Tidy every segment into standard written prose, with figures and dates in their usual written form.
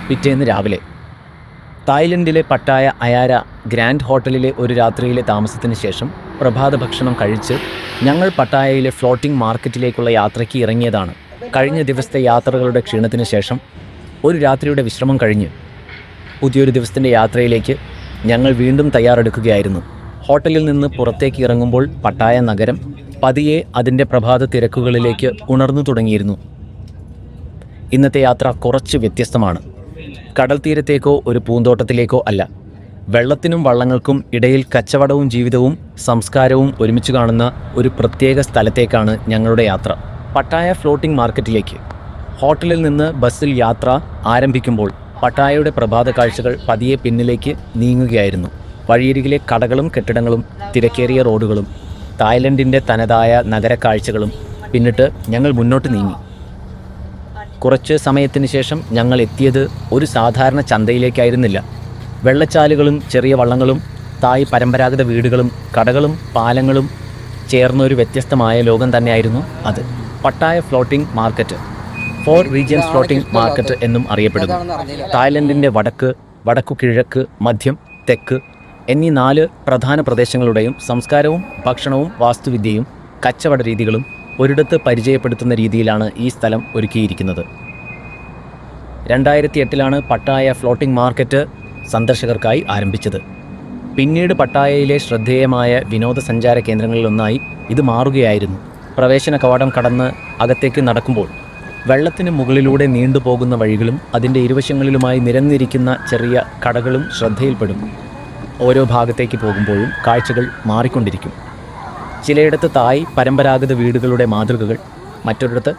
പിറ്റേന്ന് രാവിലെ തായ്ലൻഡിലെ Pattaya അയാര grand ഹോട്ടലിലെ ഒരു രാത്രിയിലെ താമസത്തിന് ശേഷം പ്രഭാത ഭക്ഷണം കഴിച്ച് ഞങ്ങൾ പട്ടായയിലെ ഫ്ലോട്ടിംഗ് മാർക്കറ്റിലേക്കുള്ള യാത്രയ്ക്ക് ഇറങ്ങിയതാണ്. കഴിഞ്ഞ ദിവസത്തെ യാത്രകളുടെ ക്ഷീണത്തിന് ശേഷം ഒരു രാത്രിയുടെ വിശ്രമം കഴിഞ്ഞ് പുതിയൊരു ദിവസത്തിൻ്റെ യാത്രയിലേക്ക് ഞങ്ങൾ വീണ്ടും തയ്യാറെടുക്കുകയായിരുന്നു. ഹോട്ടലിൽ നിന്ന് പുറത്തേക്ക് ഇറങ്ങുമ്പോൾ പട്ടായ നഗരം പതിയെ അതിൻ്റെ പ്രഭാത തിരക്കുകളിലേക്ക് ഉണർന്നു തുടങ്ങിയിരുന്നു. ഇന്നത്തെ യാത്ര കുറച്ച് വ്യത്യസ്തമാണ്. കടൽ തീരത്തേക്കോ ഒരു പൂന്തോട്ടത്തിലേക്കോ അല്ല. വെള്ളത്തിനും വള്ളങ്ങൾക്കും ഇടയിൽ കച്ചവടവും ജീവിതവും സംസ്കാരവും ഒരുമിച്ച് കാണുന്ന ഒരു പ്രത്യേക സ്ഥലത്തേക്കാണ് ഞങ്ങളുടെ യാത്ര. പട്ടായ ഫ്ലോട്ടിംഗ് മാർക്കറ്റിലേക്ക് ഹോട്ടലിൽ നിന്ന് ബസ്സിൽ യാത്ര ആരംഭിക്കുമ്പോൾ പട്ടായയുടെ പ്രഭാത കാഴ്ചകൾ പതിയെ പിന്നിലേക്ക് നീങ്ങുകയായിരുന്നു. വഴിയരികിലെ കടകളും കെട്ടിടങ്ങളും തിരക്കേറിയ റോഡുകളും തായ്ലൻഡിൻ്റെ തനതായ നഗരക്കാഴ്ചകളും പിന്നിട്ട് ഞങ്ങൾ മുന്നോട്ട് നീങ്ങി. കുറച്ച് സമയത്തിന് ശേഷം ഞങ്ങൾ എത്തിയത് ഒരു സാധാരണ ചന്തയിലേക്കായിരുന്നില്ല. വെള്ളച്ചാലുകളും ചെറിയ വള്ളങ്ങളും തായ് പരമ്പരാഗത വീടുകളും കടകളും പാലങ്ങളും ചേർന്നൊരു വ്യത്യസ്തമായ ലോകം തന്നെയായിരുന്നു അത്. Pattaya floating market 4 regions floating market എന്നും അറിയപ്പെടുന്നു. തായ്ലൻഡിൻ്റെ വടക്കു കിഴക്ക്, മധ്യം, തെക്ക് എന്നീ 4 പ്രധാന പ്രദേശങ്ങളുടെയും സംസ്കാരവും ഭക്ഷണവും വാസ്തുവിദ്യയും കച്ചവട രീതികളും ഒരിടത്ത് പരിചയപ്പെടുത്തുന്ന രീതിയിലാണ് ഈ സ്ഥലം ഒരുക്കിയിരിക്കുന്നത്. 2008 പട്ടായ ഫ്ലോട്ടിംഗ് മാർക്കറ്റ് സന്ദർശകർക്കായി ആരംഭിച്ചത്. പിന്നീട് പട്ടായയിലെ ശ്രദ്ധേയമായ വിനോദസഞ്ചാര കേന്ദ്രങ്ങളിലൊന്നായി ഇത് മാറുകയായിരുന്നു. പ്രവേശന കവാടം കടന്ന് അകത്തേക്ക് നടക്കുമ്പോൾ വെള്ളത്തിന് മുകളിലൂടെ നീണ്ടുപോകുന്ന വഴികളും അതിൻ്റെ ഇരുവശങ്ങളിലുമായി നിരന്നിരിക്കുന്ന ചെറിയ കടകളും ശ്രദ്ധയിൽപ്പെടും. ഓരോ ഭാഗത്തേക്ക് പോകുമ്പോഴും കാഴ്ചകൾ മാറിക്കൊണ്ടിരിക്കും. ചിലയിടത്ത് തായ് പരമ്പരാഗത വീടുകളുടെ മാതൃകകൾ, മറ്റൊരിടത്ത്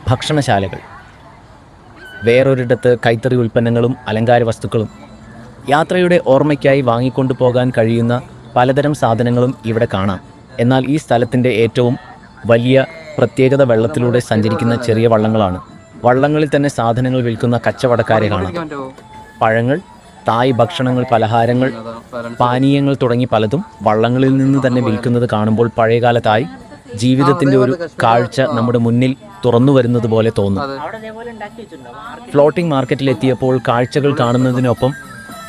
ഭക്ഷണശാലകൾ, വേറൊരിടത്ത് കൈത്തറി ഉൽപ്പന്നങ്ങളും അലങ്കാര വസ്തുക്കളും. യാത്രയുടെ ഓർമ്മയ്ക്കായി വാങ്ങിക്കൊണ്ടു പോകാൻ കഴിയുന്ന പലതരം സാധനങ്ങളും ഇവിടെ കാണാം. എന്നാൽ ഈ സ്ഥലത്തിൻ്റെ ഏറ്റവും വലിയ പ്രത്യേകത വെള്ളത്തിലൂടെ സഞ്ചരിക്കുന്ന ചെറിയ വള്ളങ്ങളാണ്. വള്ളങ്ങളിൽ തന്നെ സാധനങ്ങൾ വിൽക്കുന്ന കച്ചവടക്കാരെ കാണാം. പഴങ്ങൾ, തായ് ഭക്ഷണങ്ങൾ, പലഹാരങ്ങൾ, പാനീയങ്ങൾ തുടങ്ങി പലതും വള്ളങ്ങളിൽ നിന്ന് തന്നെ വിൽക്കുന്നത് കാണുമ്പോൾ പഴയകാല തായ് ജീവിതത്തിൻ്റെ ഒരു കാഴ്ച നമ്മുടെ മുന്നിൽ തുറന്നു വരുന്നത് പോലെ തോന്നും. ഫ്ലോട്ടിംഗ് മാർക്കറ്റിലെത്തിയപ്പോൾ കാഴ്ചകൾ കാണുന്നതിനൊപ്പം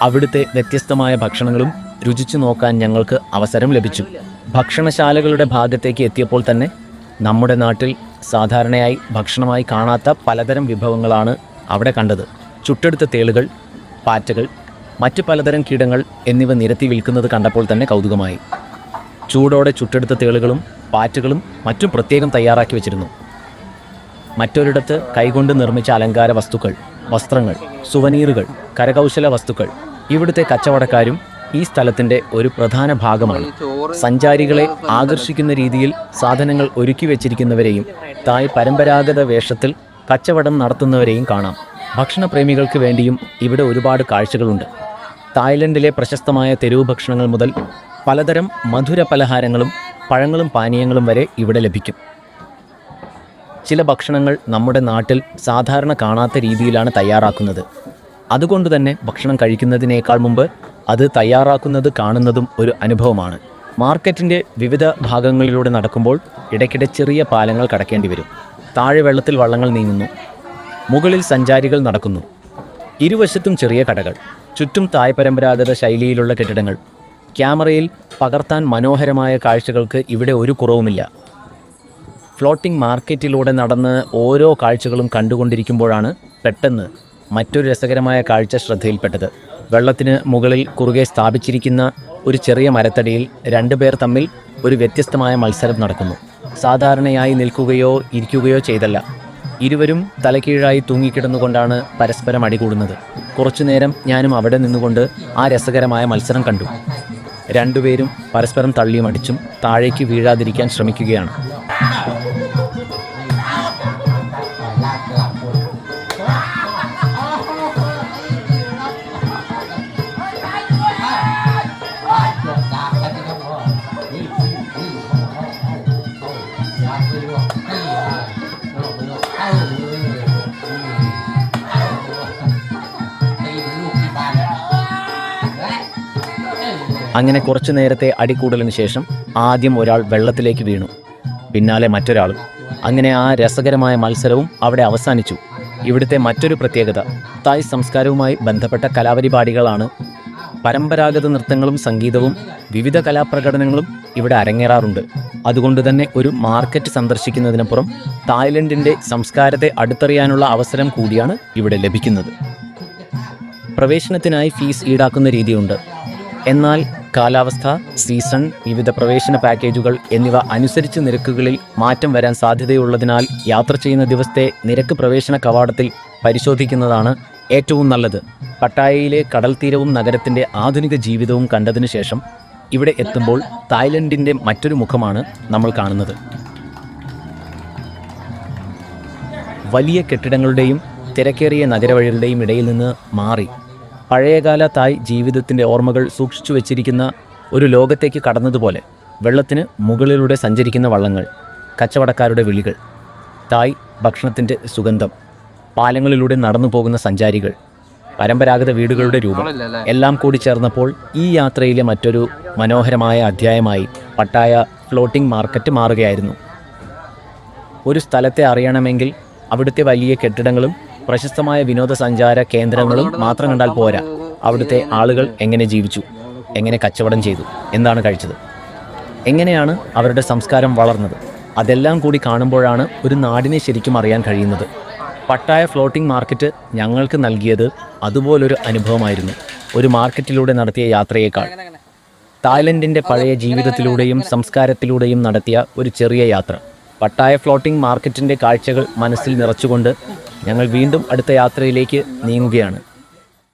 അവിടുത്തെ വ്യത്യസ്തമായ ഭക്ഷണങ്ങളും രുചിച്ചു നോക്കാൻ ഞങ്ങൾക്ക് അവസരം ലഭിച്ചു. ഭക്ഷണശാലകളുടെ ഭാഗത്തേക്ക് എത്തിയപ്പോൾ തന്നെ നമ്മുടെ നാട്ടിൽ സാധാരണയായി ഭക്ഷണമായി കാണാത്ത പലതരം വിഭവങ്ങളാണ് അവിടെ കണ്ടത്. ചുട്ടെടുത്ത തേളുകൾ, പാറ്റകൾ, മറ്റു പലതരം കീടങ്ങൾ എന്നിവ നിരത്തി വിൽക്കുന്നത് കണ്ടപ്പോൾ തന്നെ കൗതുകമായി. ചൂടോടെ ചുട്ടെടുത്ത തേളുകളും പാറ്റകളും മറ്റും പ്രത്യേകം തയ്യാറാക്കി വെച്ചിരുന്നു. മറ്റൊരിടത്ത് കൈകൊണ്ട് നിർമ്മിച്ച അലങ്കാര വസ്തുക്കൾ, വസ്ത്രങ്ങൾ, സുവനീറുകൾ, കരകൗശല വസ്തുക്കൾ. ഇവിടുത്തെ കച്ചവടക്കാരും ഈ സ്ഥലത്തിൻ്റെ ഒരു പ്രധാന ഭാഗമാണ്. സഞ്ചാരികളെ ആകർഷിക്കുന്ന രീതിയിൽ സാധനങ്ങൾ ഒരുക്കി വെച്ചിരിക്കുന്നവരെയും തായ് പരമ്പരാഗത വേഷത്തിൽ കച്ചവടം നടത്തുന്നവരെയും കാണാം. ഭക്ഷണപ്രേമികൾക്ക് വേണ്ടിയും ഇവിടെ ഒരുപാട് കാഴ്ചകളുണ്ട്. തായ്ലൻഡിലെ പ്രശസ്തമായ തെരുവ് ഭക്ഷണങ്ങൾ മുതൽ പലതരം മധുര പലഹാരങ്ങളും പഴങ്ങളും പാനീയങ്ങളും വരെ ഇവിടെ ലഭിക്കും. ചില ഭക്ഷണങ്ങൾ നമ്മുടെ നാട്ടിൽ സാധാരണ കാണാത്ത രീതിയിലാണ് തയ്യാറാക്കുന്നത്. അതുകൊണ്ട് തന്നെ ഭക്ഷണം കഴിക്കുന്നതിനേക്കാൾ മുമ്പ് അത് തയ്യാറാക്കുന്നത് കാണുന്നതും ഒരു അനുഭവമാണ്. മാർക്കറ്റിൻ്റെ വിവിധ ഭാഗങ്ങളിലൂടെ നടക്കുമ്പോൾ ഇടയ്ക്കിടെ ചെറിയ പാലങ്ങൾ കടക്കേണ്ടി വരും. താഴെ വെള്ളത്തിൽ വള്ളങ്ങൾ നീങ്ങുന്നു. മുകളിൽ സഞ്ചാരികൾ നടക്കുന്നു. ഇരുവശത്തും ചെറിയ കടകൾ, ചുറ്റും തായ് പരമ്പരാഗത ശൈലിയിലുള്ള കെട്ടിടങ്ങൾ. ക്യാമറയിൽ പകർത്താൻ മനോഹരമായ കാഴ്ചകൾക്ക് ഇവിടെ ഒരു കുറവുമില്ല. ഫ്ലോട്ടിംഗ് മാർക്കറ്റിലൂടെ നടന്ന് ഓരോ കാഴ്ചകളും കണ്ടുകൊണ്ടിരിക്കുമ്പോഴാണ് പെട്ടെന്ന് മറ്റൊരു രസകരമായ കാഴ്ച ശ്രദ്ധയിൽപ്പെട്ടത്. വെള്ളത്തിന് മുകളിൽ കുറുകെ സ്ഥാപിച്ചിരിക്കുന്ന ഒരു ചെറിയ മരത്തടിയിൽ 2 പേർ തമ്മിൽ ഒരു വ്യത്യസ്തമായ മത്സരം നടക്കുന്നു. സാധാരണയായി നിൽക്കുകയോ ഇരിക്കുകയോ ചെയ്തല്ല. ഇരുവരും തലകീഴായി തൂങ്ങിക്കിടന്നുകൊണ്ടാണ് പരസ്പരം അടികൂടുന്നത്. കുറച്ചുനേരം ഞാനും അവിടെ നിന്നുകൊണ്ട് ആ രസകരമായ മത്സരം കണ്ടു. 2 പേരും പരസ്പരം തള്ളിയും അടിച്ചും താഴേക്ക് വീഴാതിരിക്കാൻ ശ്രമിക്കുകയാണ്. അങ്ങനെ കുറച്ചു നേരത്തെ അടികൂടലിന് ശേഷം ആദ്യം ഒരാൾ വെള്ളത്തിലേക്ക് വീണു, പിന്നാലെ മറ്റൊരാളും. അങ്ങനെ ആ രസകരമായ മത്സരവും അവിടെ അവസാനിച്ചു. ഇവിടുത്തെ മറ്റൊരു പ്രത്യേകത തായ് സംസ്കാരവുമായി ബന്ധപ്പെട്ട കലാപരിപാടികളാണ്. പരമ്പരാഗത നൃത്തങ്ങളും സംഗീതവും വിവിധ കലാപ്രകടനങ്ങളും ഇവിടെ അരങ്ങേറാറുണ്ട്. അതുകൊണ്ട് തന്നെ ഒരു മാർക്കറ്റ് സന്ദർശിക്കുന്നതിനപ്പുറം തായ്ലൻഡിൻ്റെ സംസ്കാരത്തെ അടുത്തറിയാനുള്ള അവസരം കൂടിയാണ് ഇവിടെ ലഭിക്കുന്നത്. പ്രവേശനത്തിനായി ഫീസ് ഈടാക്കുന്ന രീതിയുണ്ട്. എന്നാൽ കാലാവസ്ഥ, സീസൺ, വിവിധ പ്രവേശന പാക്കേജുകൾ എന്നിവ അനുസരിച്ച് നിരക്കുകളിൽ മാറ്റം വരാൻ സാധ്യതയുള്ളതിനാൽ യാത്ര ചെയ്യുന്ന ദിവസത്തെ നിരക്ക് പ്രവേശന കവാടത്തിൽ പരിശോധിക്കുന്നതാണ് ഏറ്റവും നല്ലത്. പട്ടായയിലെ കടൽത്തീരവും നഗരത്തിൻ്റെ ആധുനിക ജീവിതവും കണ്ടതിനു ശേഷം ഇവിടെ എത്തുമ്പോൾ തായ്ലൻഡിൻ്റെ മറ്റൊരു മുഖമാണ് നമ്മൾ കാണുന്നത്. വലിയ കെട്ടിടങ്ങളുടെയും തിരക്കേറിയ നഗരവഴികളുടെയും ഇടയിൽ നിന്ന് മാറി പഴയകാല തായ് ജീവിതത്തിൻ്റെ ഓർമ്മകൾ സൂക്ഷിച്ചു വച്ചിരിക്കുന്ന ഒരു ലോകത്തേക്ക് കടന്നതുപോലെ വെള്ളത്തിന് മുകളിലൂടെ സഞ്ചരിക്കുന്ന വള്ളങ്ങൾ, കച്ചവടക്കാരുടെ വിളികൾ, തായ് ഭക്ഷണത്തിൻ്റെ സുഗന്ധം, പാലങ്ങളിലൂടെ നടന്നു പോകുന്ന സഞ്ചാരികൾ, പരമ്പരാഗത വീടുകളുടെ രൂപം എല്ലാം കൂടി ചേർന്നപ്പോൾ ഈ യാത്രയിലെ മറ്റൊരു മനോഹരമായ അധ്യായമായി പട്ടായ ഫ്ലോട്ടിംഗ് മാർക്കറ്റ് മാറുകയായിരുന്നു. ഒരു സ്ഥലത്തെ അറിയണമെങ്കിൽ അവിടുത്തെ വലിയ കെട്ടിടങ്ങളും പ്രശസ്തമായ വിനോദസഞ്ചാര കേന്ദ്രങ്ങളും മാത്രം കണ്ടാൽ പോരാ. അവിടുത്തെ ആളുകൾ എങ്ങനെ ജീവിച്ചു, എങ്ങനെ കച്ചവടം ചെയ്തു, എന്താണ് കഴിച്ചത്, എങ്ങനെയാണ് അവരുടെ സംസ്കാരം വളർന്നത്, അതെല്ലാം കൂടി കാണുമ്പോഴാണ് ഒരു നാടിനെ ശരിക്കും അറിയാൻ കഴിയുന്നത്. പട്ടായ ഫ്ലോട്ടിംഗ് മാർക്കറ്റ് ഞങ്ങൾക്ക് നൽകിയത് അതുപോലൊരു അനുഭവമായിരുന്നു. ഒരു മാർക്കറ്റിലൂടെ നടത്തിയ യാത്രയേക്കാൾ തായ്ലൻഡിൻ്റെ പഴയ ജീവിതത്തിലൂടെയും സംസ്കാരത്തിലൂടെയും നടത്തിയ ഒരു ചെറിയ യാത്ര. പട്ടായ ഫ്ലോട്ടിംഗ് മാർക്കറ്റിൻ്റെ കാഴ്ചകൾ മനസ്സിൽ നിറച്ചുകൊണ്ട് ഞങ്ങൾ വീണ്ടും അടുത്ത യാത്രയിലേക്ക് നീങ്ങുകയാണ്.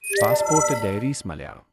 Passport diaries Malayalam.